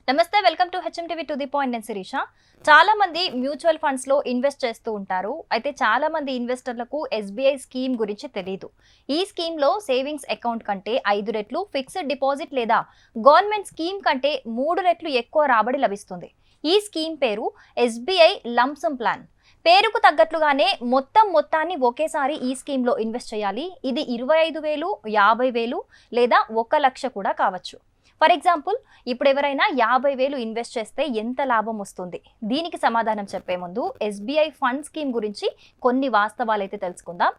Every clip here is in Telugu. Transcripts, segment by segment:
నమస్తే, welcome to HMTV to the point. నేను శిరీష. చాలా మంది మ్యూచువల్ ఫండ్స్ లో ఇన్వెస్ట్ చేస్తూ ఉంటారు. అయితే చాలా మంది ఇన్వెస్టర్లకు ఎస్బీఐ స్కీమ్ గురించి తెలియదు. ఈ స్కీమ్ లో సేవింగ్స్ అకౌంట్ కంటే 5 రెట్లు ఫిక్స్డ్ డిపాజిట్ లేదా గవర్నమెంట్ స్కీమ్ కంటే 3 రెట్లు ఎక్కువ రాబడి లభిస్తుంది. ఈ స్కీమ్ పేరు ఎస్బీఐ లంసమ్ ప్లాన్. పేరుకు తగ్గట్లుగానే మొత్తాన్ని ఒకేసారి ఈ స్కీమ్ లో ఇన్వెస్ట్ చేయాలి. ఇది 25,000, 50,000 లేదా 1 లక్ష కూడా కావచ్చు. ఫర్ ఎగ్జాంపుల్, ఇప్పుడు ఎవరైనా 50,000 ఇన్వెస్ట్ చేస్తే ఎంత లాభం వస్తుంది? దీనికి సమాధానం చెప్పే ముందు ఎస్బీఐ ఫండ్ స్కీమ్ గురించి కొన్ని వాస్తవాలు అయితే తెలుసుకుందాం.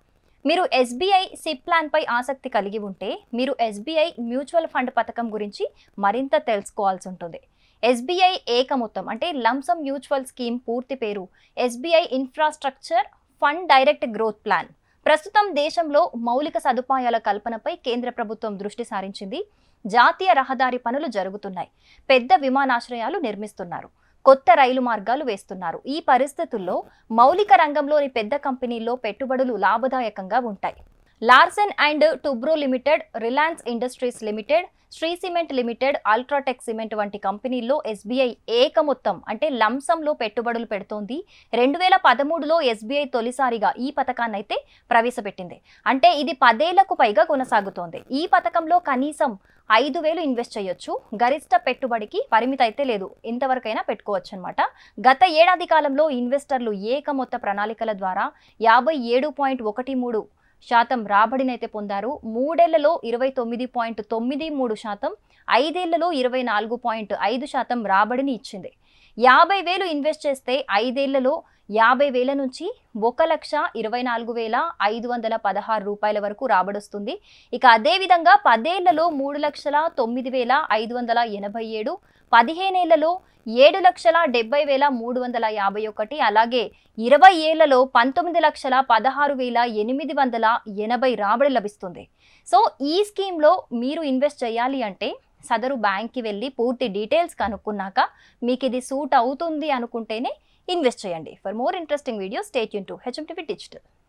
మీరు ఎస్బీఐ సిప్ ప్లాన్ పై ఆసక్తి కలిగి ఉంటే మీరు ఎస్బీఐ మ్యూచువల్ ఫండ్ పథకం గురించి మరింత తెలుసుకోవాల్సి ఉంటుంది. ఎస్బీఐ ఏక మొత్తం అంటే లంసమ్ మ్యూచువల్ స్కీమ్ పూర్తి పేరు SBI infrastructure fund direct growth plan. ప్రస్తుతం దేశంలో మౌలిక సదుపాయాల కల్పనపై కేంద్ర ప్రభుత్వం దృష్టి సారించింది. జాతీయ రహదారి పనులు జరుగుతున్నాయి, పెద్ద విమానాశ్రయాలు నిర్మిస్తున్నారు, కొత్త రైలు మార్గాలు వేస్తున్నారు. ఈ పరిస్థితుల్లో మౌలిక రంగంలోని పెద్ద కంపెనీల్లో పెట్టుబడులు లాభదాయకంగా ఉంటాయి. Larsen and Toubro Limited, Reliance Industries Limited, Shree cement Limited, UltraTech cement వంటి కంపెనీల్లో ఎస్బీఐ ఏక మొత్తం అంటే లంసంలో పెట్టుబడులు పెడుతోంది. 2013లో ఎస్బీఐ తొలిసారిగా ఈ పథకాన్ని అయితే ప్రవేశపెట్టింది. అంటే ఇది 10 ఏళ్లకు పైగా కొనసాగుతోంది. ఈ పథకంలో కనీసం 5,000 ఇన్వెస్ట్ చేయొచ్చు. గరిష్ట పెట్టుబడికి పరిమితి అయితే లేదు, ఇంతవరకైనా పెట్టుకోవచ్చు అనమాట. గత ఏడాది కాలంలో ఇన్వెస్టర్లు ఏక మొత్త ప్రణాళికల ద్వారా 57.13% రాబడినైతే పొందారు. 3 ఏళ్లలో 29.93%, 5 ఏళ్లలో 24.5% రాబడిని ఇచ్చింది. 50,000 ఇన్వెస్ట్ చేస్తే 5 ఏళ్లలో 50,000 నుంచి 1,24,516 రూపాయల వరకు రాబడొస్తుంది. ఇక అదేవిధంగా 10 ఏళ్లలో 3,09,587, 15 ఏళ్లలో 7,70,351, అలాగే 20 ఏళ్లలో 19,16,880 రాబడి లభిస్తుంది. సో ఈ స్కీమ్లో మీరు ఇన్వెస్ట్ చేయాలి అంటే సదరు బ్యాంక్కి వెళ్ళి పూర్తి డీటెయిల్స్ కనుక్కున్నాక మీకు ఇది సూట్ అవుతుంది అనుకుంటేనే ఇన్వెస్ట్ చేయండి. For more interesting videos stay tune to HMTV digital.